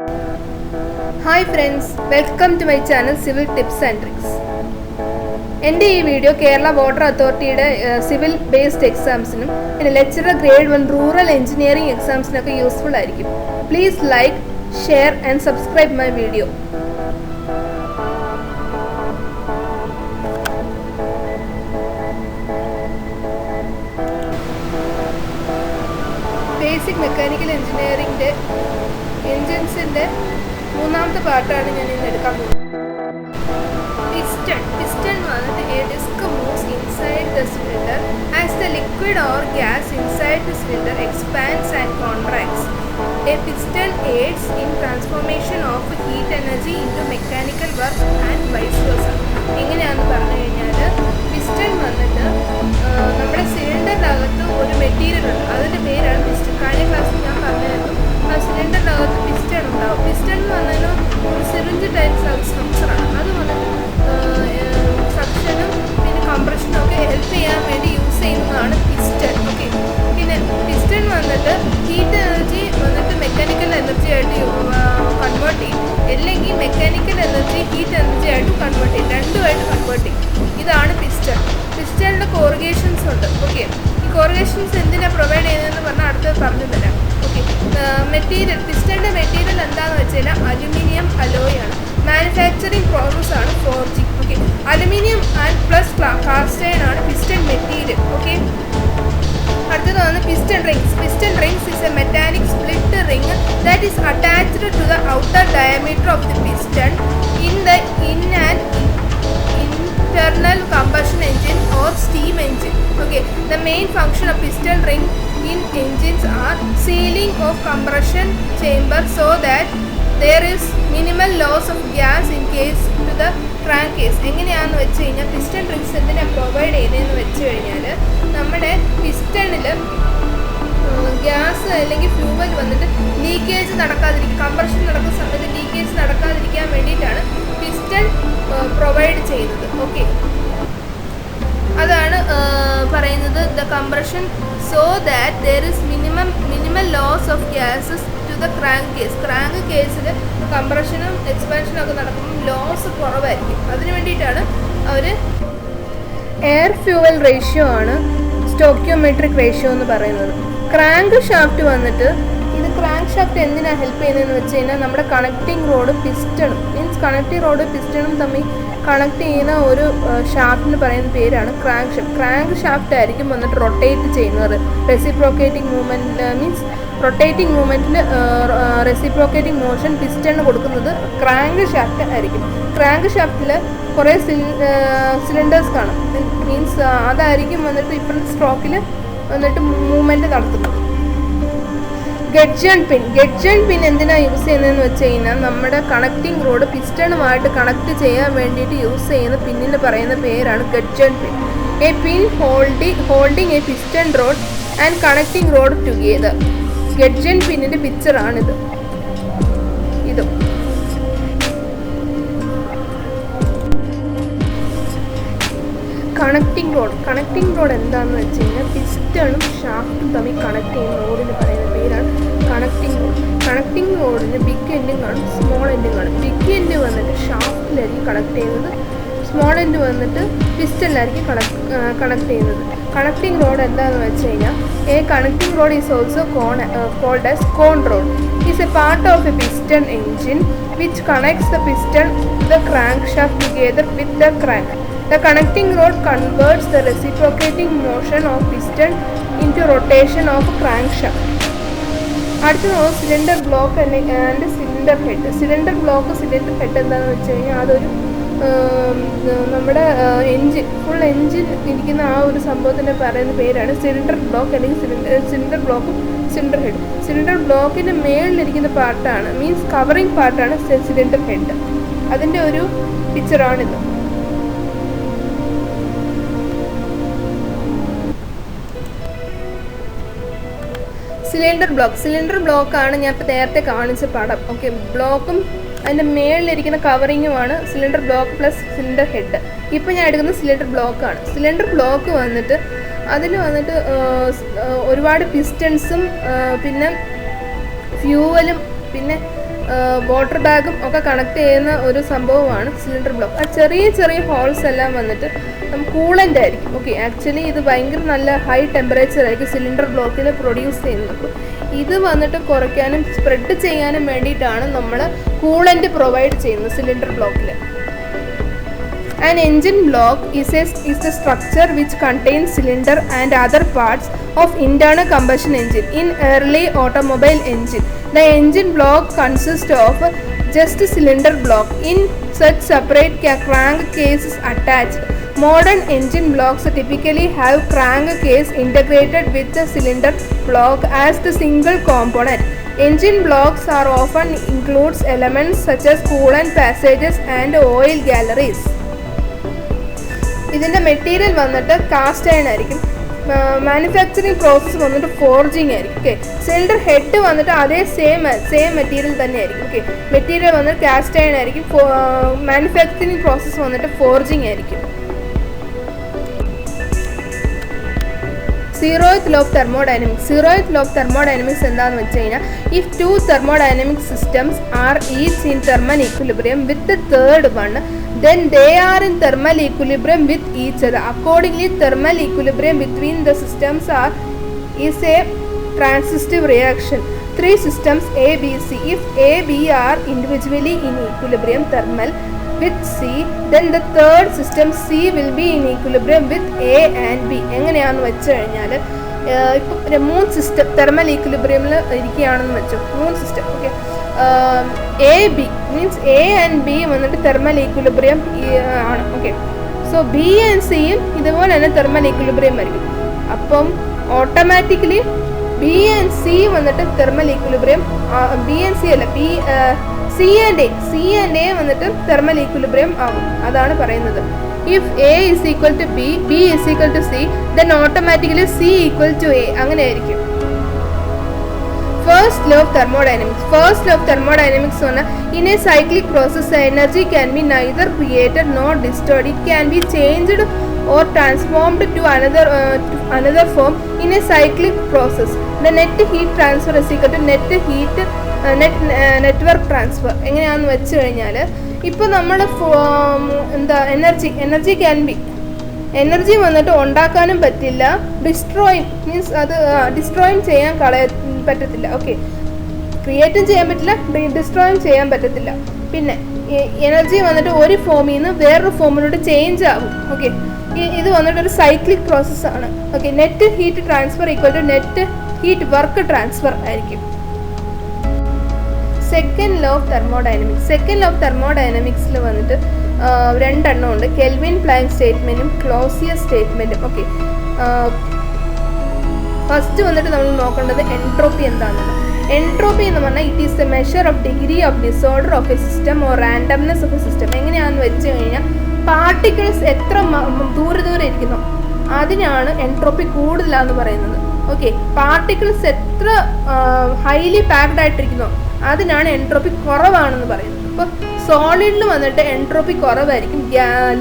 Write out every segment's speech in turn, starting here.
Hi friends, welcome to my channel Civil Tips and Tricks. എൻ്റെ ഈ video Kerala water അതോറിറ്റിയുടെ civil based എക്സാംസിനും പിന്നെ ലെക്ചറർ ഗ്രേഡ് 1 റൂറൽ എഞ്ചിനീയറിംഗ് എക്സാംസിനൊക്കെ യൂസ്ഫുൾ ആയിരിക്കും. Please like, share and subscribe my video. Basic mechanical എഞ്ചിനീയറിംഗിൻ്റെ എൻജിൻസിൻ്റെ മൂന്നാമത്തെ പാർട്ടാണ് ഞാൻ ഇന്ന് എടുക്കാൻ പോകുന്നത്. Piston വന്നിട്ട് a disc moves inside the cylinder as the liquid or gas inside the cylinder expands and contracts. A piston aids in transformation of heat energy into mechanical work and vice versa. എങ്ങനെയാണെന്ന് പറഞ്ഞു കഴിഞ്ഞാൽ piston വന്നിട്ട് നമ്മുടെ സിലിണ്ടറിൻ്റെ അകത്ത് ഒരു material ഉണ്ട്, അതിൻ്റെ പേരാണ് പിസ്റ്റൺ. കഴിഞ്ഞ ക്ലാസ്സിൽ ഞാൻ പറഞ്ഞായിരുന്നു ആ സിലിണ്ടറിൻ്റെ അകത്ത് പിസ്റ്റൺ ഉണ്ടാവും. പിസ്റ്റൺ എന്ന് പറഞ്ഞാൽ ഒരു സിറിഞ്ച് ടൈപ്പ് സ്ട്രക്ചറാണ്. അത് വന്നിട്ട് സക്ഷനും പിന്നെ കംപ്രഷനും ഒക്കെ ഹെൽപ്പ് ചെയ്യാൻ വേണ്ടി യൂസ് ചെയ്യുന്നതാണ് പിസ്റ്റൺ. ഓക്കെ, പിന്നെ പിസ്റ്റൺ വന്നിട്ട് ഹീറ്റ് എനർജി വന്നിട്ട് മെക്കാനിക്കൽ എനർജി ആയിട്ട് കൺവേർട്ട് ചെയ്യും, അല്ലെങ്കിൽ മെക്കാനിക്കൽ എനർജി ഹീറ്റ് എനർജി ആയിട്ട് കൺവേർട്ട് ചെയ്യും, രണ്ടുമായിട്ട് കൺവേർട്ട് ചെയ്യും. ഇതാണ് പിസ്റ്റൺ. പിസ്റ്റണിൻ്റെ കോറിഗേഷൻസ് ഉണ്ട്. ഓക്കെ, ഈ കോറിഗേഷൻസ് എന്തിനാണ് പ്രൊവൈഡ് ചെയ്യുന്നതെന്ന് പറഞ്ഞാൽ അടുത്തത് പറഞ്ഞു തരാം. ഓക്കെ, മെറ്റീരിയൽ പിസ്റ്റണിൻ്റെ മെറ്റീരിയൽ എന്താണെന്ന് വെച്ചാൽ അലുമിനിയം അലോയ് ആണ്. മാനുഫാക്ചറിങ് പ്രോസസ് ആണ് forging. Okay, aluminium and plus cast iron ആണ് പിസ്റ്റൺ മെറ്റീരിയൽ. ഓക്കെ, അടുത്തതാണ് piston rings. Piston rings is a metallic split ring that is attached to the outer diameter of the piston in an internal combustion engine or steam engine. Okay, the main function of piston ring in engines are sealing of compression chamber so that there is minimal loss of gas in case to the crankcase. എങ്ങനെയാണെന്ന് വെച്ച് കഴിഞ്ഞാൽ piston rings എന്തിനാണ് provide ചെയ്യുന്നതെന്ന് വെച്ച് കഴിഞ്ഞാൽ നമ്മുടെ പിസ്റ്റണിൽ gas അല്ലെങ്കിൽ fuel വന്നിട്ട് ലീക്കേജ് നടക്കാതിരിക്കും, കംപ്രഷൻ നടക്കുന്ന സമയത്ത് ലീക്കേജ് നടക്കാതിരിക്കാൻ വേണ്ടിയിട്ടാണ് പിസ്റ്റൺ പ്രൊവൈഡ് ചെയ്യുന്നത്. ഓക്കെ, അതാണ് പറയുന്നത് the compression so that there is minimal loss of gases to the crankcase. Crank കേസിൽ കംപ്രഷനും എക്സ്പാൻഷനും ഒക്കെ നടക്കുമ്പോൾ ലോസ് കുറവായിരിക്കും. അതിന് വേണ്ടിയിട്ടാണ് അവർ എയർ ഫ്യൂവൽ റേഷ്യോ ആണ് സ്റ്റോക്കിയോമെട്രിക് റേഷ്യോ എന്ന് പറയുന്നത്. ക്രാങ്ക് ഷാഫ്റ്റ് വന്നിട്ട് ഇത് ക്രാങ്ക് ഷാഫ്റ്റ് എന്തിനാണ് ഹെൽപ്പ് ചെയ്യുന്നതെന്ന് വെച്ച് കഴിഞ്ഞാൽ നമ്മുടെ കണക്റ്റിംഗ് റോഡ് പിസ്റ്റണും മീൻസ് കണക്റ്റിംഗ് റോഡ് പിസ്റ്റണും തമ്മിൽ കണക്ട് ചെയ്യുന്ന ഒരു ഷാഫ്റ്റിന് പറയുന്ന പേരാണ് ക്രാങ്ക് ഷാഫ്റ്റ്. ക്രാങ്ക് ഷാഫ്റ്റ് ആയിരിക്കും വന്നിട്ട് റൊട്ടേറ്റ് ചെയ്യുന്നത്. റെസിപ്രോക്കേറ്റിംഗ് മൂവ്മെൻറ്റ് മീൻസ് റൊട്ടേറ്റിംഗ് മൂവ്മെൻറ്റിൽ റെസിപ്രോക്കേറ്റിംഗ് മോഷൻ പിസ്റ്റണിന് കൊടുക്കുന്നത് ക്രാങ്ക് ഷാഫ്റ്റ് ആയിരിക്കും. ക്രാങ്ക് ഷാഫ്റ്റിൽ കുറേ സിലിണ്ടേഴ്സ് കാണും, മീൻസ് അതായിരിക്കും വന്നിട്ട് ഡിഫറെൻറ്റ് സ്ട്രോക്കിൽ വന്നിട്ട് മൂവ്മെൻറ്റ് നടത്തുന്നത്. ഗഡ്ജൺ പിൻ എന്തിനാണ് യൂസ് ചെയ്യുന്നതെന്ന് വെച്ച് കഴിഞ്ഞാൽ നമ്മുടെ കണക്റ്റിംഗ് റോഡ് പിസ്റ്റണുമായിട്ട് കണക്ട് ചെയ്യാൻ വേണ്ടിയിട്ട് യൂസ് ചെയ്യുന്ന പിന്നിന് പറയുന്ന പേരാണ് gudgeon pin. A pin holding a piston rod and connecting rod together. Gudgeon പിന്നിൻ്റെ പിക്ചറാണിത്. ഇതും കണക്റ്റിംഗ് റോഡ് എന്താണെന്ന് വെച്ച് കഴിഞ്ഞാൽ പിസ്റ്റണും ഷാഫ്റ്റും തമ്മിൽ കണക്ട് ചെയ്യുന്ന റോഡിന് പറയുന്ന പേരാണ് കണക്റ്റിംഗ് റോഡ്. കണക്റ്റിംഗ് റോഡിന് ബിഗ് എൻഡും കാണും, സ്മോൾ എൻഡും കാണും. ബിഗ് എൻഡ് വന്നിട്ട് ഷാഫ്റ്റിലായിരിക്കും കണക്ട് ചെയ്യുന്നത്, സ്മോൾ എൻഡ് വന്നിട്ട് പിസ്റ്റണിലായിരിക്കും കണക്ട് ചെയ്യുന്നത്. കണക്റ്റിംഗ് റോഡ് എന്താണെന്ന് വെച്ച് കഴിഞ്ഞാൽ a connecting rod is also called as con rod. Is a part of a piston engine which connects the piston the crankshaft together with the crank. The connecting rod converts the reciprocating motion of piston into rotation of crankshaft. അടുത്തത് cylinder block and cylinder head. Cylinder block cylinder head എന്താണെന്ന് വെച്ച് കഴിഞ്ഞാൽ അതൊരു നമ്മുടെ full engine ഇരിക്കുന്ന ആ ഒരു സംഭവത്തിനെ പറയുന്ന പേരാണ് സിലിണ്ടർ ബ്ലോക്ക് അല്ലെങ്കിൽ സിലിണ്ടർ ബ്ലോക്കും സിലിണ്ടർ ഹെഡ്. സിലിണ്ടർ ബ്ലോക്കിൻ്റെ മേളിലിരിക്കുന്ന പാർട്ടാണ് മീൻസ് കവറിങ് പാർട്ടാണ് സിലിണ്ടർ ഹെഡ്. അതിൻ്റെ ഒരു പിക്ചറാണിത്. സിലിണ്ടർ ബ്ലോക്കാണ് ഞാൻ ഇപ്പോൾ നേരത്തെ കാണിച്ച പടം. ഓക്കെ, ബ്ലോക്കും അതിൻ്റെ മേളിലിരിക്കുന്ന കവറിങ്ങുമാണ് cylinder block plus cylinder head. ഇപ്പോൾ ഞാൻ എടുക്കുന്നത് സിലിണ്ടർ ബ്ലോക്കാണ്. സിലിണ്ടർ ബ്ലോക്ക് വന്നിട്ട് അതിൽ വന്നിട്ട് ഒരുപാട് പിസ്റ്റൺസും പിന്നെ ഫ്യൂവലും പിന്നെ വാട്ടർ ബാഗും ഒക്കെ കണക്ട് ചെയ്യുന്ന ഒരു സംഭവമാണ് സിലിണ്ടർ ബ്ലോക്ക്. ആ ചെറിയ ചെറിയ ഹോൾസ് എല്ലാം വന്നിട്ട് കൂളൻ്റ് ആയിരിക്കും. ഓക്കെ, ആക്ച്വലി ഇത് ഭയങ്കര നല്ല ഹൈ ടെമ്പറേച്ചർ ആയിരിക്കും സിലിണ്ടർ ബ്ലോക്കിൽ പ്രൊഡ്യൂസ് ചെയ്യുന്നത്. അപ്പോൾ ഇത് വന്നിട്ട് കുറയ്ക്കാനും സ്പ്രെഡ് ചെയ്യാനും വേണ്ടിയിട്ടാണ് നമ്മൾ കൂളൻ്റ് പ്രൊവൈഡ് ചെയ്യുന്നത് സിലിണ്ടർ ബ്ലോക്കിൽ. An engine block is a structure which contains cylinder and other parts of internal combustion engine. In early automobile engine, the engine block consists of just cylinder block. In such separate crankcases attached. Modern engine blocks typically have crankcase integrated with the cylinder block as the single component. Engine blocks are often includes elements such as coolant passages and oil galleries. ഇതിൻ്റെ material വന്നിട്ട് cast iron ആയിരിക്കും. Manufacturing process വന്നിട്ട് forging ആയിരിക്കും. Okay, cylinder head വന്നിട്ട് അതേ same material തന്നെ ആയിരിക്കും. Okay, material വന്നിട്ട് കാസ്റ്റ് അയൺ ആയിരിക്കും. മാനുഫാക്ചറിങ് പ്രോസസ്സ് വന്നിട്ട് ഫോർജിങ് ആയിരിക്കും. Zeroth law of thermodynamics. Zeroth law of thermodynamics എന്താണെന്ന് വെച്ച് കഴിഞ്ഞാൽ, if two thermodynamic systems are each in thermal equilibrium with the third one, then they are in thermal equilibrium with each other. Accordingly, thermal equilibrium between the systems is a transitive reaction. Three systems A, B, C. If A, B are individually in equilibrium thermal with C, then the third system C will be in equilibrium with A and B. എങ്ങനെയാണെന്ന് വെച്ച് കഴിഞ്ഞാൽ, ഇപ്പം 3 system thermal ഈക്വിലിബ്രിയമിൽ ഇരിക്കുകയാണെന്ന് വെച്ചു. 3 system. Okay, A B means A and B വന്നിട്ട് thermal equilibrium ആണ്. Okay, so B and സിയും ഇതുപോലെ തന്നെ തെർമൽ ഈക്വിലിബ്രിയം ആയിരിക്കും. അപ്പം ഓട്ടോമാറ്റിക്കലി ബി ആൻഡ് സി വന്നിട്ട് thermal equilibrium, B and C അല്ല, സി ആൻഡ് എ വന്നിട്ട് തെർമൽ ഈക്വിലിബ്രിയം ആകും. അതാണ് പറയുന്നത്. If A is equal to B, B is equal to C, then automatically C equal to A. അങ്ങനെ ആയിരിക്കും. First law of thermodynamics. First law of thermodynamics on in a cyclic process, energy can be neither created nor destroyed. It can be changed or transformed to another form in a cyclic process. The net heat transfer is equal to network transfer. എങ്ങനെയാണെന്ന് വെച്ച് കഴിഞ്ഞാൽ, ഇപ്പോൾ നമ്മൾ എന്താ energy can be, energy വന്നിട്ട് ഉണ്ടാക്കാനും പറ്റില്ല, destroying means അത് ഡിസ്ട്രോയും ചെയ്യാൻ പറ്റത്തില്ല. ഓക്കെ, ക്രിയേറ്റും ചെയ്യാൻ പറ്റില്ല, ഡിസ്ട്രോയും ചെയ്യാൻ പറ്റത്തില്ല. പിന്നെ എനർജി വന്നിട്ട് ഒരു ഫോമിൽ നിന്ന് വേറൊരു ഫോമിലോട്ട് ചേഞ്ച് ആകും. ഓക്കെ, ഇത് വന്നിട്ട് ഒരു സൈക്ലിക് പ്രോസസ്സാണ്. Okay, net heat transfer equal to net heat work transfer ആയിരിക്കും. Second law of thermodynamics. Second law of തെർമോഡൈനമിക്സിൽ വന്നിട്ട് രണ്ടെണ്ണം ഉണ്ട്. കെൽവിൻ പ്ലാങ്ക് സ്റ്റേറ്റ്മെൻറ്റും ക്ലോസിയസ് സ്റ്റേറ്റ്മെൻറ്റും. ഓക്കെ, ഫസ്റ്റ് വന്നിട്ട് നമ്മൾ നോക്കേണ്ടത് എൻട്രോപ്പി എന്താണെന്ന്. എൻട്രോപ്പി എന്ന് പറഞ്ഞാൽ it is the measure of degree of disorder of a system or randomness of a system. എങ്ങനെയാണെന്ന് വെച്ച് കഴിഞ്ഞാൽ, പാർട്ടിക്കിൾസ് എത്ര ദൂരെ ഇരിക്കുന്നു അതിനാണ് എൻട്രോപ്പി കൂടുതലാന്ന് പറയുന്നത്. ഓക്കെ, പാർട്ടിക്കിൾസ് എത്ര ഹൈലി പാക്ഡ് ആയിട്ടിരിക്കുന്നോ അതിനാണ് എൻട്രോപ്പി കുറവാണെന്ന് പറയുന്നത്. അപ്പോൾ സോളിഡിൽ വന്നിട്ട് എൻട്രോപ്പി കുറവായിരിക്കും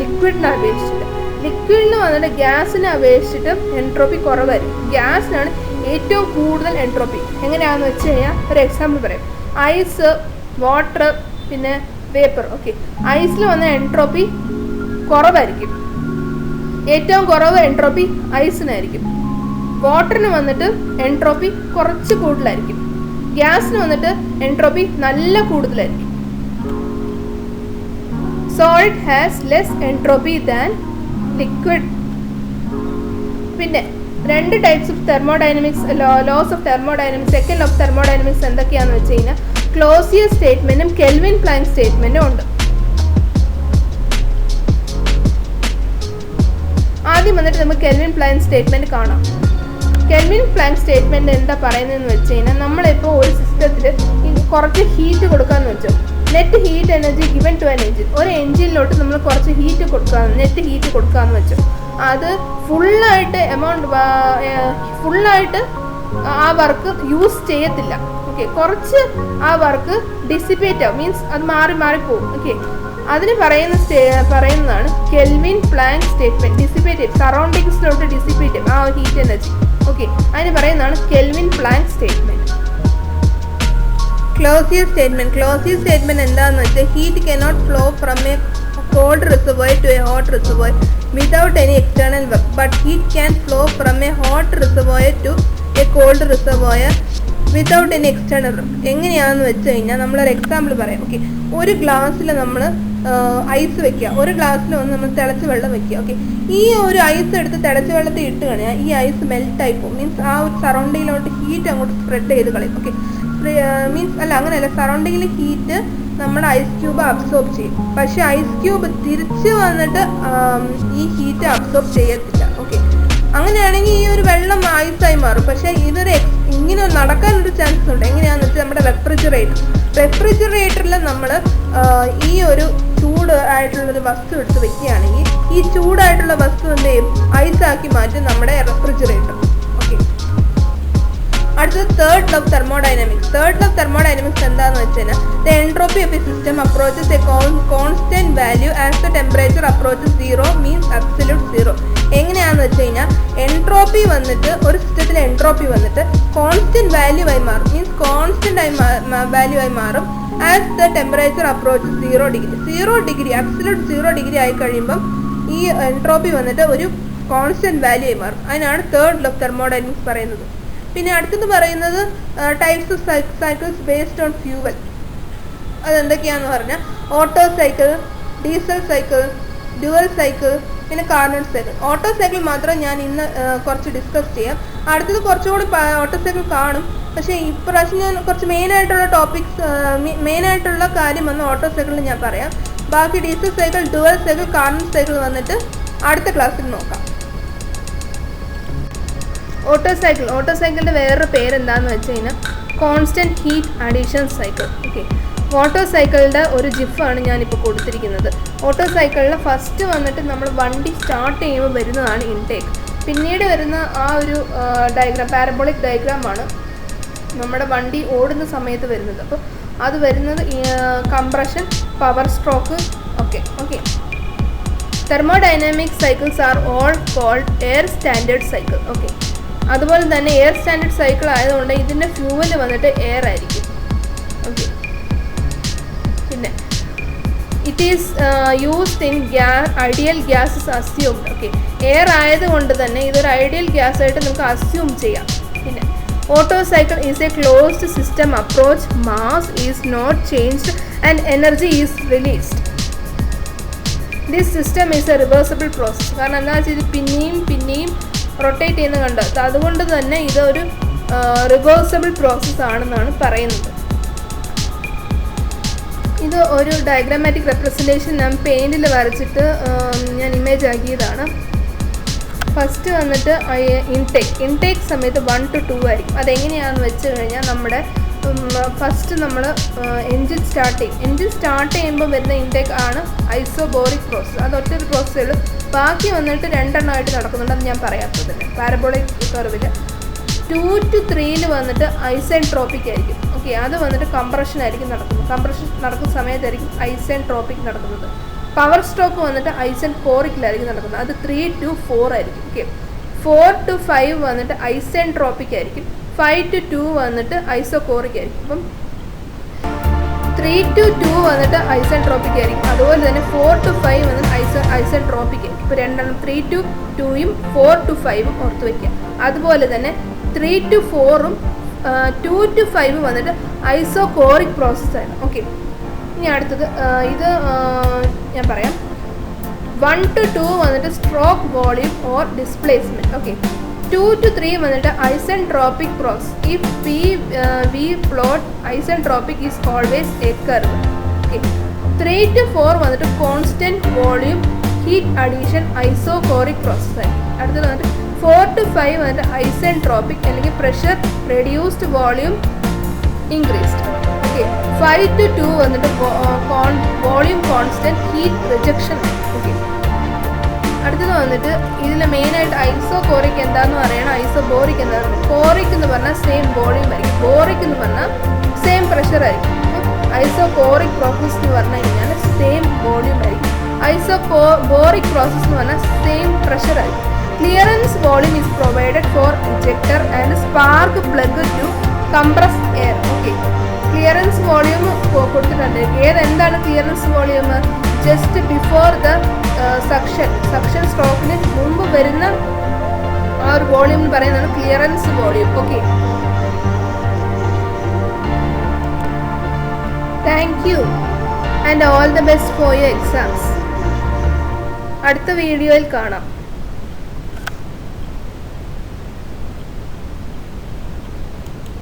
ലിക്വിഡിനെ അപേക്ഷിച്ചിട്ട്. ലിക്വിഡിൽ വന്നിട്ട് ഗ്യാസിനെ അപേക്ഷിച്ചിട്ട് എൻട്രോപ്പി കുറവായിരിക്കും. ഗ്യാസിനാണ് ഏറ്റവും കൂടുതൽ എൻട്രോപ്പി. എങ്ങനെയാണെന്ന് വെച്ച് കഴിഞ്ഞാൽ ഒരു എക്സാമ്പിൾ പറയാം. ഐസ്, വാട്ടർ, പിന്നെ വേപ്പർ. ഓക്കെ, ഐസിൽ വന്ന എൻട്രോപ്പി കുറവായിരിക്കും. ഏറ്റവും കുറവ് എൻട്രോപ്പി ഐസിനായിരിക്കും. വാട്ടറിന് വന്നിട്ട് എൻട്രോപ്പി കുറച്ച് കൂടുതലായിരിക്കും. ഗ്യാസിന് വന്നിട്ട് എൻട്രോപ്പി നല്ല കൂടുതലായിരിക്കും. Solid has less entropy than liquid. പിന്നെ രണ്ട് types of thermodynamics laws of thermodynamics. Second law of thermodynamics എന്തൊക്കെയാണെന്ന് വെച്ച് കഴിഞ്ഞാൽ, ക്ലോസിയസ് സ്റ്റേറ്റ്മെൻറ്റും കെൽവിൻ പ്ലാങ്ക് സ്റ്റേറ്റ്മെൻറ്റും ഉണ്ട്. ആദ്യം വന്നിട്ട് നമുക്ക് കെൽവിൻ പ്ലാങ്ക് സ്റ്റേറ്റ്മെൻറ്റ് കാണാം. കെൽവിൻ പ്ലാങ്ക് സ്റ്റേറ്റ്മെൻറ്റ് എന്താ പറയുന്നതെന്ന് വെച്ച് കഴിഞ്ഞാൽ, നമ്മളിപ്പോൾ ഒരു സിസ്റ്റത്തിൽ കുറച്ച് ഹീറ്റ് കൊടുക്കാമെന്ന് വെച്ചോ. Net heat energy given to an engine. ഒരു എഞ്ചിനിലോട്ട് നമ്മൾ കുറച്ച് ഹീറ്റ് കൊടുക്കാമെന്ന്, നെറ്റ് ഹീറ്റ് കൊടുക്കാമെന്ന് വെച്ചോ. അത് ഫുള്ളായിട്ട് ആ വർക്ക് യൂസ് ചെയ്യത്തില്ല. ഓക്കെ, കുറച്ച് ആ വർക്ക് ഡിസിപ്പേറ്റ് ആവും, മീൻസ് അത് മാറിപ്പോവും. ഓക്കെ, അതിന് പറയുന്നതാണ് കെൽവിൻ പ്ലാങ്ക് സ്റ്റേറ്റ്മെൻറ്റ്. ഡിസിപ്പേറ്റ് സറൗണ്ടിങ്സിലോട്ട് ഡിസിപ്പേറ്റ് ആ ഹീറ്റ് എനർജി. ഓക്കെ, അതിന് പറയുന്നതാണ് Kelvin Planck statement. Clausius statement എന്താണെന്ന് വെച്ചാൽ heat cannot flow from a cold reservoir to a hot reservoir without any external work, but heat can flow from a hot reservoir to a cold reservoir without any external work. എങ്ങനെയാണെന്ന് വെച്ച് കഴിഞ്ഞാൽ നമ്മളൊരു example പറയാം. Okay, ഒരു ഗ്ലാസ്സിൽ നമ്മൾ ice വെക്കുക, ഒരു ഗ്ലാസ്സിൽ വന്ന് നമ്മൾ തിളച്ച വെള്ളം വെക്കുക. ഓക്കെ, ഈ ഒരു ഐസ് എടുത്ത് തിളച്ച വെള്ളത്തിൽ ഇട്ട് കഴിഞ്ഞാൽ ഈ ഐസ് മെൽറ്റായി പോകും. മീൻസ് ആ ഒരു സറൗണ്ടിങ്ങിലോട്ട് ഹീറ്റ് അങ്ങോട്ട് സ്പ്രെഡ് ചെയ്ത് കളയും. ഓക്കെ, മീൻസ് അല്ല, അങ്ങനെയല്ല, സറൗണ്ടിങ്ങിൽ ഹീറ്റ് നമ്മുടെ ഐസ് ക്യൂബ് അബ്സോർബ് ചെയ്യും. പക്ഷെ ഐസ് ക്യൂബ് തിരിച്ച് വന്നിട്ട് ഈ ഹീറ്റ് അബ്സോർബ് ചെയ്യത്തില്ല. ഓക്കെ, അങ്ങനെയാണെങ്കിൽ ഈ ഒരു വെള്ളം ഐസായി മാറും. പക്ഷേ ഇങ്ങനെ നടക്കാനൊരു ചാൻസ് ഉണ്ട്. എങ്ങനെയാണെന്ന് വെച്ചാൽ നമ്മുടെ റെഫ്രിജറേറ്ററിൽ നമ്മൾ ഈ ഒരു ചൂട് ആയിട്ടുള്ളൊരു വസ്തു എടുത്ത് വെക്കുകയാണെങ്കിൽ ഈ ചൂടായിട്ടുള്ള വസ്തു എന്ത് ചെയ്യും, ഐസാക്കി മാറ്റും നമ്മുടെ റെഫ്രിജറേറ്റർ. ഓക്കെ, അടുത്തത് തേർഡ് ലോ ഓഫ് തെർമോഡൈനാമിക്സ് എന്താണെന്ന് വെച്ച് കഴിഞ്ഞാൽ the entropy of a system approaches A constant value as the temperature approaches 0 means absolute 0. എങ്ങനെയാണെന്ന് വെച്ച് കഴിഞ്ഞാൽ എൻട്രോപ്പി വന്നിട്ട് ഒരു സിസ്റ്റത്തിലെ എൻട്രോപ്പി വന്നിട്ട് കോൺസ്റ്റന്റ് വാല്യൂ ആയി മാറും. മീൻസ് കോൺസ്റ്റന്റ് വാല്യൂ ആയി മാറും as the temperature approaches 0 degree absolute 0 degree ആയി കഴിയുമ്പം ഈ എൻട്രോപ്പി വന്നിട്ട് ഒരു കോൺസ്റ്റന്റ് വാല്യൂ ആയി മാറും. അതിനാണ് തേർഡ് ലോ ഓഫ് തെർമോഡൈനാമിക്സ് പറയുന്നത്. പിന്നെ അടുത്തത് പറയുന്നത് types of cycles based on fuel. അതെന്തൊക്കെയാണെന്ന് പറഞ്ഞാൽ Otto cycle, Diesel cycle, dual cycle, പിന്നെ കാർനോട്ട് സൈക്കിൾ. ഓട്ടോ സൈക്കിൾ മാത്രം ഞാൻ ഇന്ന് കുറച്ച് ഡിസ്കസ് ചെയ്യാം. അടുത്തത് കുറച്ചുകൂടി ഓട്ടോ സൈക്കിൾ കാണും. പക്ഷേ ഇപ്രാവശ്യം ഞാൻ കുറച്ച് മെയിനായിട്ടുള്ള കാര്യം വന്ന് ഓട്ടോ സൈക്കിളിൽ ഞാൻ പറയാം. ബാക്കി diesel cycle, dual cycle, Carnot cycle വന്നിട്ട് അടുത്ത ക്ലാസ്സിൽ നോക്കാം. ഓട്ടോ സൈക്കിളിൻ്റെ വേറൊരു പേരെന്താണെന്ന് വെച്ച് കഴിഞ്ഞാൽ constant heat addition cycle. Okay, Otto സൈക്കിളിൻ്റെ ഒരു ജിഫാണ് ഞാനിപ്പോൾ കൊടുത്തിരിക്കുന്നത്. ഓട്ടോ സൈക്കിളിൽ ഫസ്റ്റ് വന്നിട്ട് നമ്മൾ വണ്ടി സ്റ്റാർട്ട് ചെയ്യുമ്പോൾ വരുന്നതാണ് ഇൻടേക്ക്. പിന്നീട് വരുന്ന ആ ഒരു പാരബോളിക് ഡയഗ്രാമാണ് നമ്മുടെ വണ്ടി ഓടുന്ന സമയത്ത് വരുന്നത്. അപ്പോൾ അത് വരുന്നത് compression, power stroke. Okay thermodynamic cycles are all called air standard cycle. Okay, അതുപോലെ തന്നെ എയർ സ്റ്റാൻഡേർഡ് സൈക്കിൾ ആയതുകൊണ്ട് ഇതിൻ്റെ ഫ്യൂവൽ വന്നിട്ട് എയർ ആയിരിക്കും. ഓക്കെ, പിന്നെ it is used in ideal gases assumed. Okay, air ആയതുകൊണ്ട് തന്നെ ഇതൊരു ഐഡിയൽ ഗ്യാസ് ആയിട്ട് നമുക്ക് അസ്യൂം ചെയ്യാം. പിന്നെ Otto cycle is a closed system approach, mass is not changed and energy is released. This system is a reversible process. കാരണം എന്താ വെച്ചാൽ ഇത് പിന്നെയും റൊട്ടേറ്റ് ചെയ്യുന്ന കണ്ടോ, അതുകൊണ്ട് തന്നെ ഇതൊരു റിവേഴ്സിബിൾ പ്രോസസ് ആണെന്നാണ് പറയുന്നത്. ഇത് ഒരു ഡയഗ്രാമാറ്റിക് റെപ്രസെൻറ്റേഷൻ ഞാൻ പെയിൻറ്റിൽ വരച്ചിട്ട് ഞാൻ ഇമേജ് ആക്കിയതാണ്. ഫസ്റ്റ് വന്നിട്ട് ഇൻടേക്ക് സമയത്ത് 1 to 2 ആയിരിക്കും. അതെങ്ങനെയാണെന്ന് വെച്ച് കഴിഞ്ഞാൽ നമ്മുടെ ഫസ്റ്റ് നമ്മൾ എൻജിൻ സ്റ്റാർട്ട് ചെയ്യുമ്പോൾ വരുന്ന ഇൻടേക്ക് ആണ് ഐസോബോറിക് പ്രോസസ്സ്. അത് ഒറ്റൊരു പ്രോസസ്സേ ഉള്ളൂ. ബാക്കി വന്നിട്ട് 2 എണ്ണമായിട്ട് നടക്കുന്നുണ്ട്. അത് ഞാൻ പറയാത്തത് തന്നെ. പാരബോളിക് കർവിൽ 2 to 3 വന്നിട്ട് ഐസെൻട്രോപ്പിക് ആയിരിക്കും. ഓക്കെ, അത് വന്നിട്ട് കംപ്രഷൻ ആയിരിക്കും നടക്കുന്നത്. കംപ്രഷൻ നടക്കുന്ന സമയത്തായിരിക്കും ഐസെൻട്രോപ്പിക് നടക്കുന്നത്. പവർ സ്ട്രോക്ക് വന്നിട്ട് ഐസെൻകോറിക്കിലായിരിക്കും നടക്കുന്നത്. അത് 3 to 4 ആയിരിക്കും. ഓക്കെ, 4 to 5 വന്നിട്ട് ഐസെൻട്രോപ്പിക് ആയിരിക്കും. 5 to 2 വന്നിട്ട് ഐസോകോറിക് ആയിരിക്കും. അപ്പം 3 to 2 വന്നിട്ട് ഐസെൻട്രോപ്പിക് ആയിരിക്കും. അതുപോലെ തന്നെ 4 to 5 വന്നിട്ട് ഐസെൻട്രോപ്പിക് ആയിരിക്കും. ഇപ്പോൾ 3 to 2 4 to 5 ഓർത്ത് വയ്ക്കുക. അതുപോലെ തന്നെ 3 to 4 2 to 5 വന്നിട്ട് ഐസോകോറിക് പ്രോസസ്സാണ്. ഓക്കെ, ഇനി അടുത്തത് ഇത് ഞാൻ പറയാം. 1 to 2 വന്നിട്ട് stroke volume or displacement. Okay, 2 to 3 വന്നിട്ട് isentropic process. If we plot isentropic is always a curve. Okay, 3 to 4 വന്നിട്ട് constant volume heat addition isochoric പ്രോസസ്സായി. അടുത്തത് വന്നിട്ട് 4 to 5 വന്നിട്ട് ഐസെൻട്രോപ്പിക് അല്ലെങ്കിൽ pressure reduced volume increased. Okay, 5 to 2 വന്നിട്ട് volume constant heat rejection. Okay, അടുത്തത് വന്നിട്ട് ഇതിൽ മെയിനായിട്ട് ഐസോകോറിക് എന്താണെന്ന് പറയണം, ഐസോബോറിക് എന്താണെന്ന് പറയണം. കോറിക് എന്ന് പറഞ്ഞാൽ സെയിം വോളിയം ആയിരിക്കും, ബോറിക് എന്ന് പറഞ്ഞാൽ സെയിം പ്രഷർ ആയിരിക്കും. ഐസോകോറിക് പ്രോസസ് എന്ന് പറഞ്ഞു കഴിഞ്ഞാൽ സെയിം വോളിയം ആയിരിക്കും. ഐസോബോറിക് പ്രോസസ് എന്ന് പറഞ്ഞാൽ സെയിം പ്രഷർ ആയിരിക്കും. Clearance volume is provided for ejector and spark plug to compress air. Okay, clearance volume കൊടുത്തിട്ടുണ്ട്. എന്താണ് clearance volume? Just before the suction സ്ട്രോക്കിന് മുമ്പ് വരുന്ന ആ ഒരു വോളിയം എന്ന് പറയുന്നതാണ് clearance volume. Okay, thank you and all the best for your exams. അടുത്ത വീഡിയോയിൽ കാണാം.